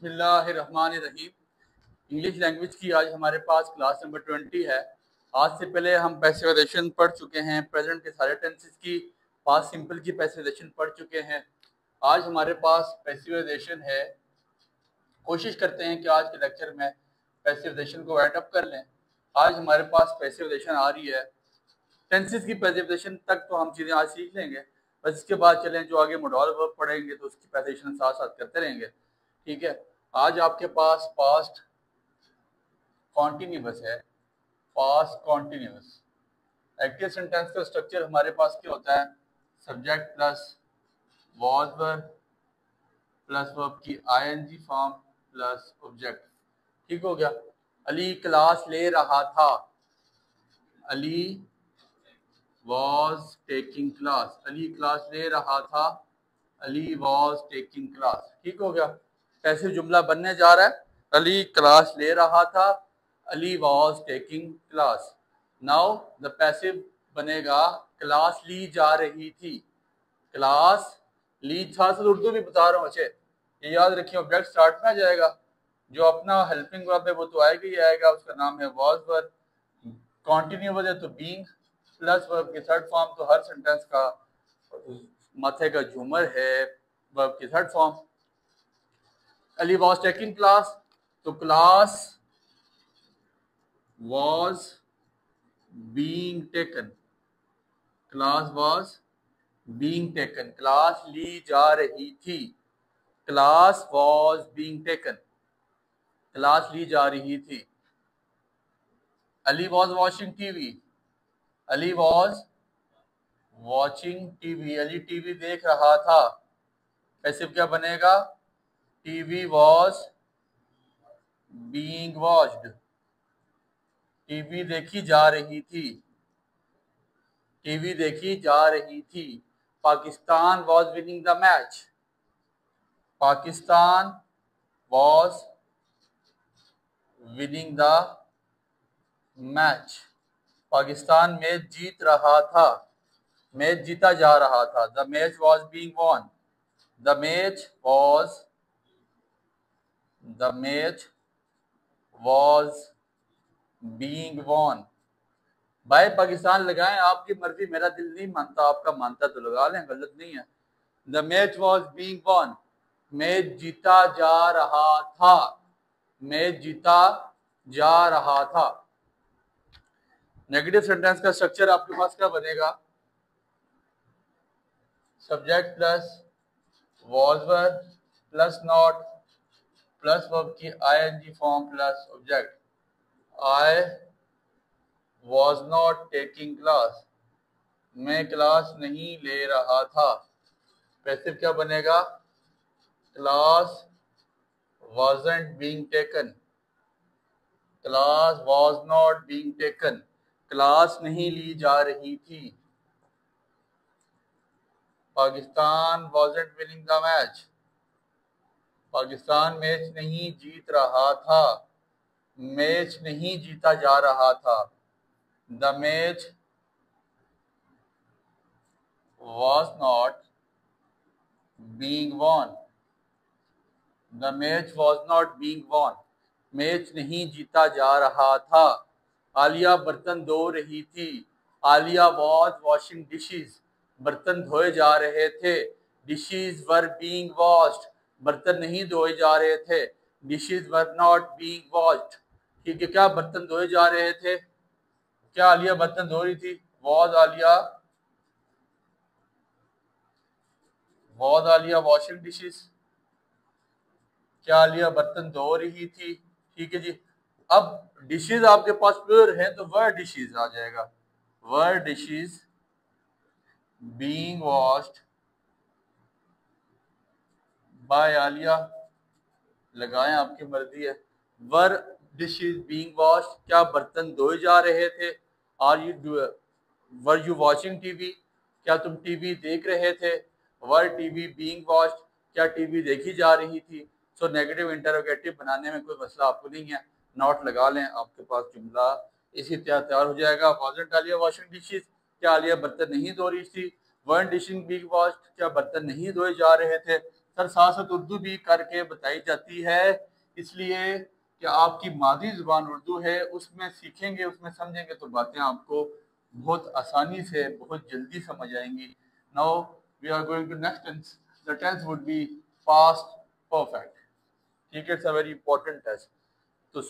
बिस्मिल्लाहिर्रहमानिर्रहीम। English language की आज हमारे पास क्लास नंबर 20 है। आज से पहले हम पैसिवाइजेशन पढ़ चुके हैं, प्रेजेंट के सारे टेंसेस की, पास्ट सिंपल की पैसिवाइजेशन पढ़ चुके हैं। आज हमारे पास पैसिवाइजेशन है। कोशिश करते हैं कि आज के लेक्चर में पैसिवाइजेशन को वाइंड अप कर लें। आज हमारे पास पैसिवाइजेशन आ रही है। टेंसेस की पैसिवाइजेशन तक तो हम चीज़ें आज सीख लेंगे, बस इसके बाद चलें जो आगे मोडल वर्ब पढ़ेंगे तो उसकी पैसिवाइजेशन साथ साथ करते रहेंगे। ठीक है, आज आपके पास पास्ट कॉन्टिन्यूअस है। पास्ट कॉन्टिन्यूअस एक्टिव सेंटेंस का स्ट्रक्चर हमारे पास क्या होता है? Subject plus was verb plus verb की आईएनजी फॉर्म प्लस ऑब्जेक्ट। ठीक हो गया। अली क्लास ले रहा था। Ali was taking class. Ali class ले रहा था। Ali was taking class. ठीक हो गया। कैसे जुमला बनने जा रहा है? अली क्लास ले रहा था। Ali was taking class. Now the passive बनेगा क्लास ली जा रही थी। क्लास ली था से उर्दू भी बता रहा हूँ। अच्छे ये याद रखिए, ऑब्जेक्ट स्टार्ट में आ जाएगा। जो अपना हेल्पिंग वर्ब है वो तो आएगा ही आएगा, उसका नाम है वॉज वर्ब। कॉन्टिन्यूअस है तो बीइंग प्लस वर्ब की थर्ड फॉर्म, तो हर सेंटेंस का माथे का झूमर है वर्ब की third form. Ali was taking class, तो class was being taken. Class was being taken. Class ली जा रही थी। Class was being taken. Class ली जा रही थी। Ali was watching TV. Ali was watching TV. Ali TV देख रहा था। पैसिव क्या बनेगा? TV was being watched. TV देखी जा रही थी। टीवी देखी जा रही थी। Pakistan was winning the match. Pakistan was winning the match. Pakistan match जीत रहा था। मैच जीता जा रहा था। The match was being won. The match was being won. भाई पाकिस्तान लगाएं, आपकी मर्जी, मेरा दिल नहीं मानता, आपका मानता तो लगा लें, गलत नहीं है। The match was being won. Match जीता जा रहा था। मैच जीता जा रहा था। नेगेटिव सेंटेंस का स्ट्रक्चर आपके पास क्या बनेगा? Subject plus was verb plus not plus verb की ING form plus object. I was not taking class. मैं क्लास नहीं ले रहा था। पैसिव क्या बनेगा? Class wasn't being taken। Class was not being taken। Class नहीं ली जा रही थी। Pakistan wasn't winning the match। Pakistan match नहीं जीत रहा था। मैच नहीं जीता जा रहा था। The match was not being won। The match was not being won। Match नहीं जीता जा रहा था। आलिया बर्तन धो रही थी। Alia was washing dishes. बर्तन धोए जा रहे थे। Dishes were being washed. बर्तन नहीं धोए जा रहे थे। Dishes were not being washed. ठीक है, क्या बर्तन धोए जा रहे थे? क्या आलिया बर्तन धो रही थी? Was Alia washing dishes. क्या आलिया बर्तन धो रही थी? ठीक है जी। अब डिशेज आपके पास प्योर है तो वर डिशेज आ जाएगा। Were dishes being washed by Alia. लगाएं, आपकी मर्जी है। वर डिशेज बीइंग वॉश्ड, क्या बर्तन धोए जा रहे थे? वर यू वॉचिंग टीवी, क्या तुम टीवी देख रहे थे? वर टीवी बीइंग वॉच्ड, क्या टीवी देखी जा रही थी? सो नेगेटिव इंटरोगेटिव बनाने में कोई मसला आपको नहीं है। नॉट लगा लें, आपके पास जुमला इसी तैयार हो जाएगा। वॉजंट आलिया वॉशिंग डिशेज, क्या आलिया बर्तन नहीं धो रही थी? वन डिशिंग बीइंग वॉश्ड, क्या बर्तन नहीं धोए जा रहे थे? सर साथ साथ उर्दू भी करके बताई जाती है, इसलिए कि आपकी मादी जुबान उर्दू है, उसमें सीखेंगे, उसमें समझेंगे तो बातें आपको बहुत आसानी से बहुत जल्दी समझ आएंगी। Now we are going to next tense. The tense would be past perfect. ठीक है, it's a very important tense. तो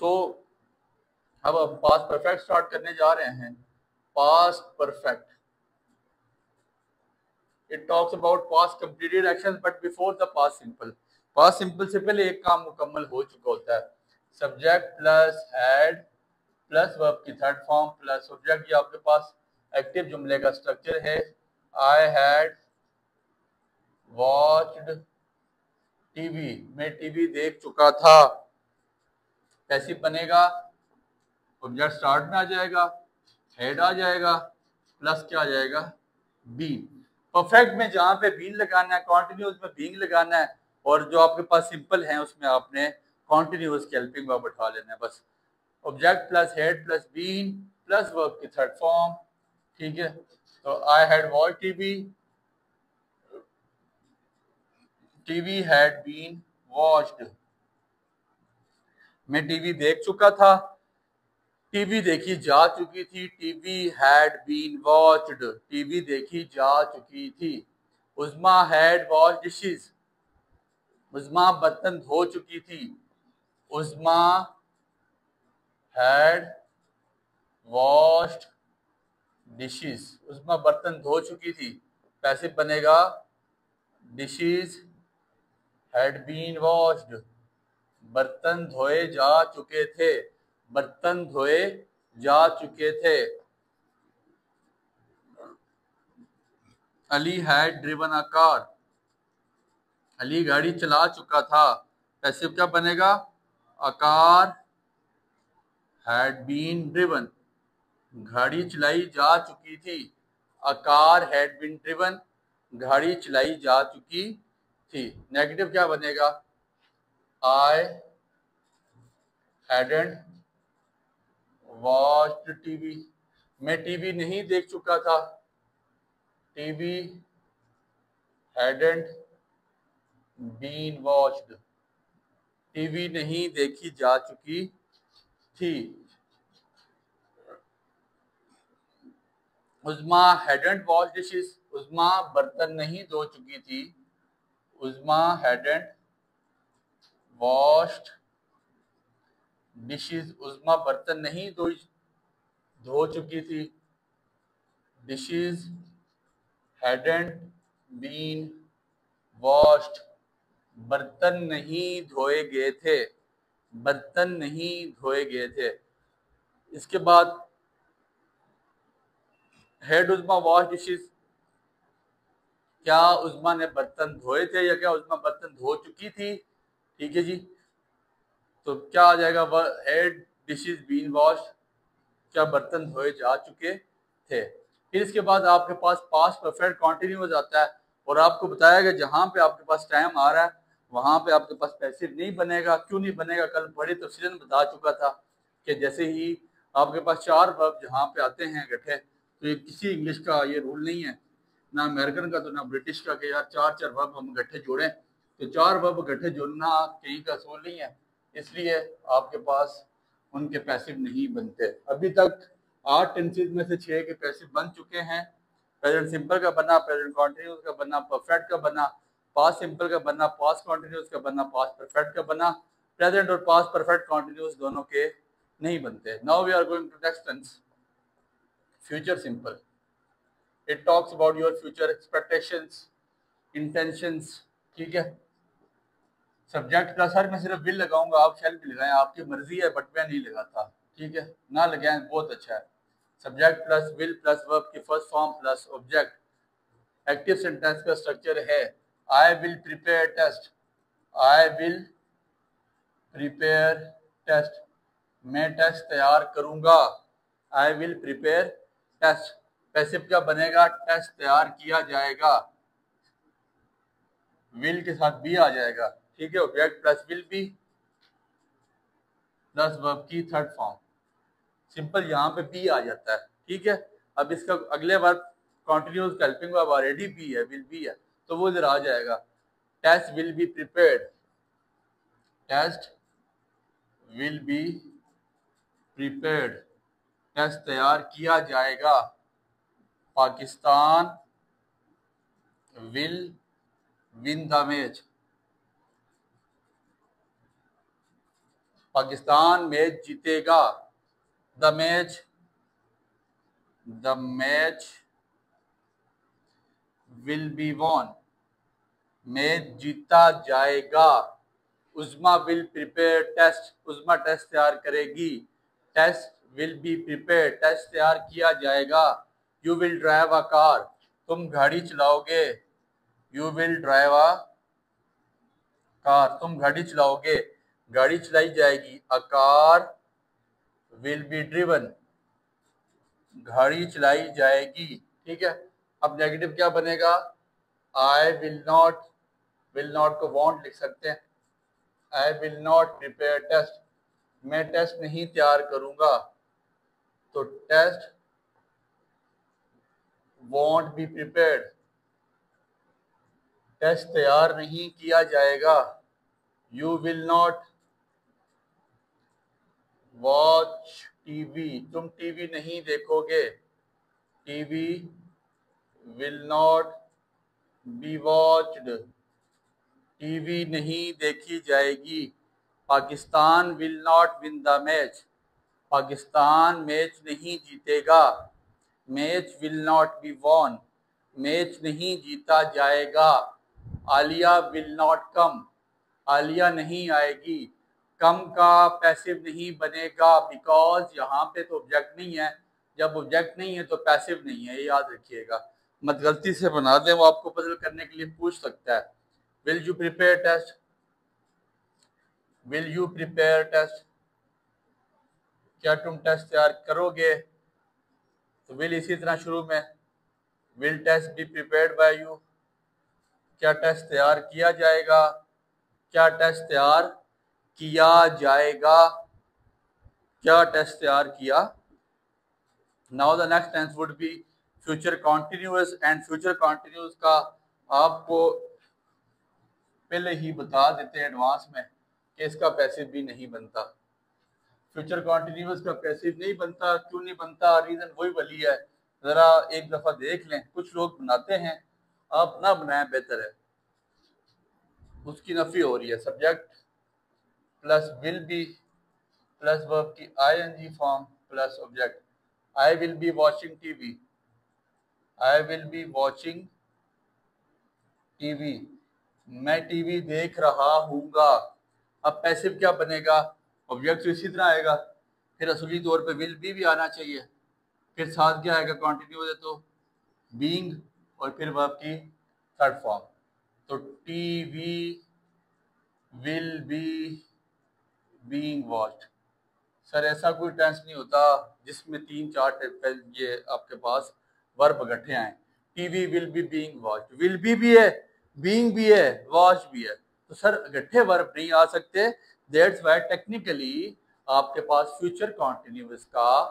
अब हम पास्ट परफेक्ट स्टार्ट करने जा रहे हैं। Past perfect, it talks about past completed action but before the past simple. Past simple से पहले एक काम मुकम्मल हो चुका होता है। Subject plus had plus verb की थर्ड फॉर्म प्लस सब्जेक्ट, ये आपके पास एक्टिव जुमले का स्ट्रक्चर है। आई हैड वॉच्ड टीवी, मैं टीवी देख चुका था। कैसे बनेगा? ऑब्जेक्ट स्टार्ट में आ जाएगा, हेड आ जाएगा, प्लस क्या आ जाएगा? बीन। परफेक्ट में जहां पे बीन लगाना है, कॉन्टिन्यूस में बीन लगाना है, और जो आपके पास सिंपल है उसमें आपने कॉन्टिन्यूस की हेल्पिंग वर्ब उठा लेना है बस। Object plus had plus been plus verb की थर्ड फॉर्म। ठीक है, तो I had watch TV, TV had been watched. मैं टीवी देख चुका था, टीवी देखी जा चुकी थी, TV had been watched, TV देखी जा चुकी थी। Usma had wash dishes, Usma बर्तन धो चुकी थी। Usma had washed dishes, Usma बर्तन धो चुकी थी। कैसे बनेगा? डिशेस हैड बीन वॉश्ड, बर्तन धोए जा चुके थे, बर्तन धोए जा चुके थे। Ali had driven a car, Ali गाड़ी चला चुका था। पैसिव क्या बनेगा? A car had been driven, गाड़ी चलाई जा चुकी थी। A car had been driven, गाड़ी चलाई जा चुकी थी। नेगेटिव क्या बनेगा? आई हैडंट वॉच्ड टीवी, मैं टीवी नहीं देख चुका था। TV hadn't been watched, TV नहीं देखी जा चुकी थी। Usma hadn't wash dishes, Usma बर्तन नहीं धो चुकी थी। Usma hadn't washed dishes, Usma बर्तन नहीं धो चुकी थी। डिशेस हैडंट बीन वॉश्ड, बर्तन नहीं धोए गए थे, बर्तन नहीं धोए गए थे। इसके बाद हैड उस्मा वॉश डिशेस, क्या उस्मा ने बर्तन धोए थे या क्या उस्मा बर्तन धो चुकी थी? ठीक है जी, तो क्या आ जाएगा? हैड डिशेस बीन वॉश, क्या बर्तन धोए जा चुके थे। फिर इसके बाद आपके पास पास्ट परफेक्ट कंटिन्यूअस आता है, और आपको बताया गया जहां पे आपके पास टाइम आ रहा है वहां पे आपके पास पैसिव नहीं बनेगा। क्यों नहीं बनेगा? कल बड़ी तफसीलन बता चुका था कि जैसे ही आपके पास चार वर्ब जहां पे आते हैं इकट्ठे, तो ये किसी इंग्लिश का ये रूल नहीं है, ना अमेरिकन का तो ना ब्रिटिश का, कि यार चार चार वर्ब हम इकट्ठे जोड़ें। तो चार वर्ब इकट्ठे जोड़ना कहीं का असूल नहीं है, इसलिए आपके पास उनके पैसिव नहीं बनते। अभी तक 8 टेंसेज में से 6 के पैसिव बन चुके हैं। प्रेजेंट सिंपल का बना, प्रेजेंट कॉन्टिन्यूस का बना, परफेक्ट का बना, पास्ट सिंपल का बना, पास्ट कॉन्टिन्यूस का बना, पास्ट परफेक्ट का बना। प्रेजेंट और पास्ट परफेक्ट कॉन्टिन्यूस दोनों के नहीं बनते। Now we are going to next tense, future simple. It talks about your future expectations, intentions. ठीक है, सब्जेक्ट का सर मैं सिर्फ विल लगाऊंगा, आप शैल भी लगाएं, आपकी मर्जी है, बट मैं नहीं लगाता। ठीक है, ना लगाएं, बहुत अच्छा है। Subject plus will plus verb की first form plus object. Active sentence का स्ट्रक्चर है I will prepare test, I will prepare test, मैं टेस्ट तैयार करूंगा। I will prepare test. Passive क्या बनेगा? टेस्ट तैयार किया जाएगा, विल के साथ बी आ जाएगा। ठीक है, object plus will be plus verb की थर्ड फॉर्म। सिंपल यहाँ पे बी आ जाता है। ठीक है, अब इसका अगले verb continuous helping verb already be है, विल बी है, तो वो इधर आ जाएगा। Test will be prepared, test will be prepared, test तैयार किया जाएगा। Pakistan will win the match, Pakistan match जीतेगा। The match will be won, match जीता जाएगा। Uzma will prepare test, Uzma test तैयार करेगी। Test will be prepare, test तैयार किया जाएगा। You will drive a car, तुम गाड़ी चलाओगे। You will drive a car, तुम गाड़ी चलाओगे, गाड़ी चलाई जाएगी। A car will be driven, गाड़ी चलाई जाएगी। ठीक है, अब नेगेटिव क्या बनेगा? आई विल नॉट को वॉन्ट लिख सकते हैं। I will not prepare test, मैं टेस्ट नहीं तैयार करूंगा। तो test won't be prepared, test तैयार नहीं किया जाएगा। You will not watch TV, तुम टीवी नहीं देखोगे। TV will not be watched, TV नहीं देखी जाएगी। Pakistan will not win the match, Pakistan match नहीं जीतेगा। Match will not be won, match नहीं जीता जाएगा। Alia will not come, Alia नहीं आएगी। कम का पैसिव नहीं बनेगा, बिकॉज यहाँ पे तो ऑब्जेक्ट नहीं है। जब ऑब्जेक्ट नहीं है तो पैसिव नहीं है, ये याद रखिएगा। मत गलती से बना दें, वो आपको बदल करने के लिए पूछ सकता है। Will you prepare test, will you prepare test, क्या तुम टेस्ट तैयार करोगे? तो विल इसी तरह शुरू में, will test be prepared by you, क्या टेस्ट तैयार किया जाएगा। क्या टेस्ट तैयार किया जाएगा, क्या टेस्ट तैयार किया। Now the next tense would be future continuous, and future continuous का आपको पहले ही बता देते हैं एडवांस में कि इसका पैसिव भी नहीं बनता। फ्यूचर कॉन्टिन्यूअस का पैसिव नहीं बनता। क्यों नहीं बनता? रीजन वही वाली है, जरा एक दफा देख लें। कुछ लोग बनाते हैं, आप ना बनाएं, बेहतर है। उसकी नफी हो रही है। Subject plus will be plus verb की ING form plus object. I will be watching TV, I will be watching TV, मैं टीवी देख रहा हूँगा। अब पैसिव क्या बनेगा? ऑब्जेक्ट तो इसी तरह आएगा, फिर असली तौर पे विल बी भी आना चाहिए। फिर साथ क्या आएगा? कंटिन्यू है तो बीइंग, और फिर वर्ब की थर्ड फॉर्म। तो TV will be being watched. Sir ऐसा कोई टेंस नहीं होता जिसमें 3-4 ये आपके पास वर्ब इकट्ठे आए। TV will be being watched, will भी है, बीइंग भी है, वॉच भी है। तो सर इकट्ठे वर्ब नहीं आ सकते। दैट्स व्हाई टेक्निकली आपके पास फ्यूचर कॉन्टिन्यूअस का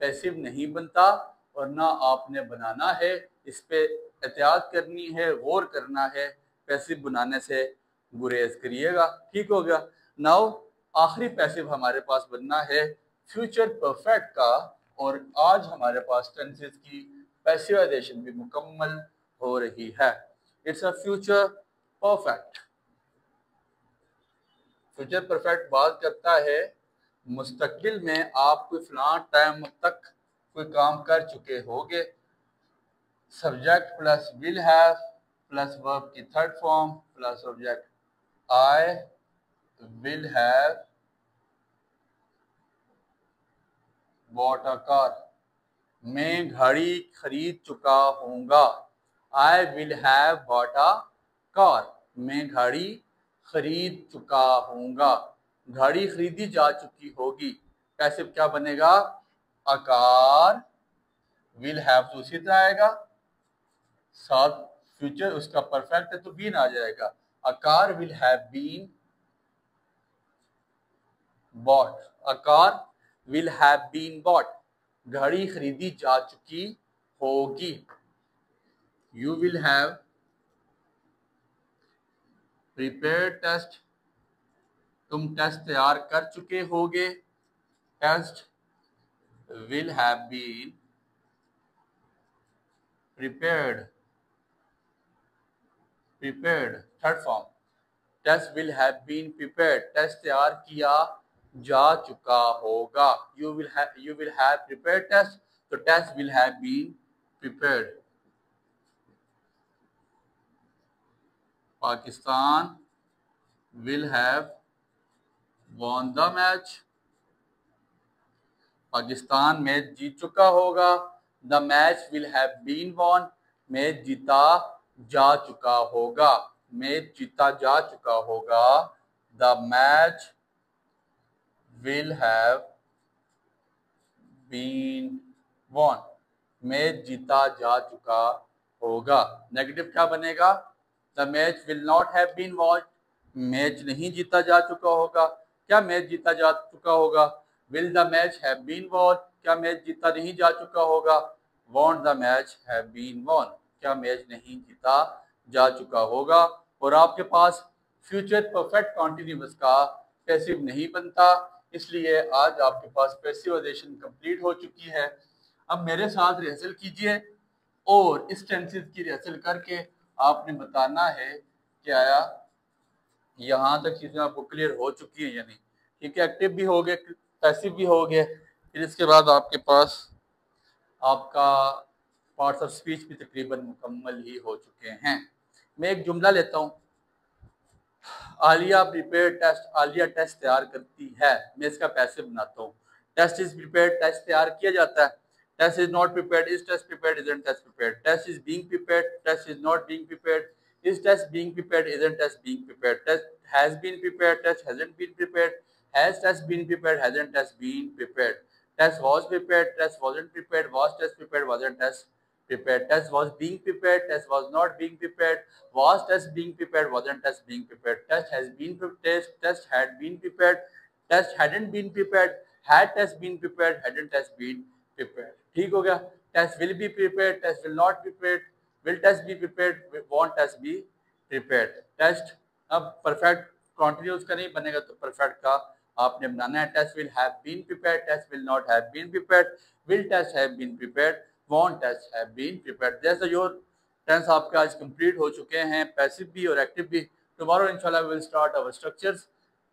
पैसिव नहीं बनता, और ना आपने बनाना है। इस पे एहतियात करनी है, गौर करना है। पैसिव बनाने से गुरेज करिएगा। ठीक हो गया। नाउ आखिरी पैसिव हमारे पास बनना है फ्यूचर परफेक्ट का, और आज हमारे पास टेंसेस की पैसिवाइजेशन भी मुकम्मल हो रही है। It's a future perfect. Future perfect बात करता है मुस्तकबिल में आप कोई फलां टाइम तक कोई काम कर चुके होगे। Subject plus will have plus verb की third form plus object. I will have bought a car, मैं घड़ी खरीद चुका हूँगा। I will have bought a car, मैं घड़ी खरीद चुका हूँगा। घड़ी खरीदी जा चुकी होगी। पैसिव क्या बनेगा? अ कार विल हैव तो उसी तरह आएगा, साथ फ्यूचर उसका परफेक्ट है तो बीन आ जाएगा। A car will have been bought, a car will have been bought, घड़ी खरीदी जा चुकी होगी। You will have prepared test, तुम टेस्ट तैयार कर चुके होगे। Test will have been prepared, third form, test will have been prepared, test तैयार किया जा चुका होगा। You will have prepared test, तो test will have been prepared. Pakistan will have won the match, Pakistan match जीत चुका होगा। The match will have been won, match जीता जा चुका होगा, मैच जीता जा चुका होगा। The match will have been won, match जीता जा चुका होगा। नेगेटिव क्या बनेगा? The match will not have been won, match नहीं जीता जा चुका होगा। क्या मैच जीता जा चुका होगा? Will the match have been won, क्या मैच जीता नहीं जा चुका होगा? Won't the match have been won, क्या मैच नहीं जीता जा चुका होगा। और आपके पास फ्यूचर परफेक्ट कॉन्टिन्यूअस का पैसिव नहीं बनता, इसलिए आज आपके पास पैसिवाइजेशन कंप्लीट हो चुकी है। अब मेरे साथ रिहर्सल कीजिए और इस टेंसेस की रिहर्सल करके आपने बताना है क्या यहाँ तक चीजें आपको क्लियर हो चुकी है या नहीं। ठीक है, एक्टिव भी हो गए, पैसिव भी हो गए, फिर इसके बाद आपके पास आपका पार्ट्स ऑफ स्पीच भी तकरीबन मुकम्मल ही हो चुके हैं। मैं एक जुमला लेता हूँ, Alia prepare test, Alia test तैयार करती है। मैं इसका पैसिव बनाता हूँ। टेस्ट इज प्रिपेयर्ड, टेस्ट तैयार किया जाता है। Test is not prepared, is test prepared, isn't test prepared. Test is being prepared, test is not being prepared, is test being prepared, isn't test being prepared. Test has been prepared, test hasn't been prepared, has test been prepared, hasn't test been prepared. Test was prepared, test wasn't prepared, was test prepared, wasn't test prepared. Test was being prepared, test was not being prepared, was test being prepared, wasn't test being prepared. Test has been test had been prepared, test hadn't been prepared, had test been prepared, hadn't test been prepared. ठीक हो गया। Test will be prepared, test will not be prepared, will test be prepared, won't test be prepared. Test अब perfect continuous का नहीं बनेगा, तो perfect का आपने बनाना है। Test will have been prepared, test will not have been prepared, will test have been prepared, won't test have been prepared. जैसे your tense आपके आज कंप्लीट हो चुके हैं, पैसिव भी और एक्टिव भी। टुमारो इंशाल्लाह विल स्टार्ट आवर स्ट्रक्चर्स।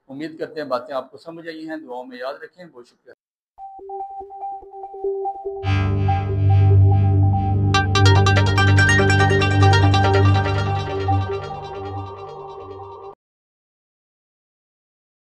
उम्मीद करते हैं बातें आपको समझ आई हैं, दुआओं में याद रखें। बहुत शुक्रिया।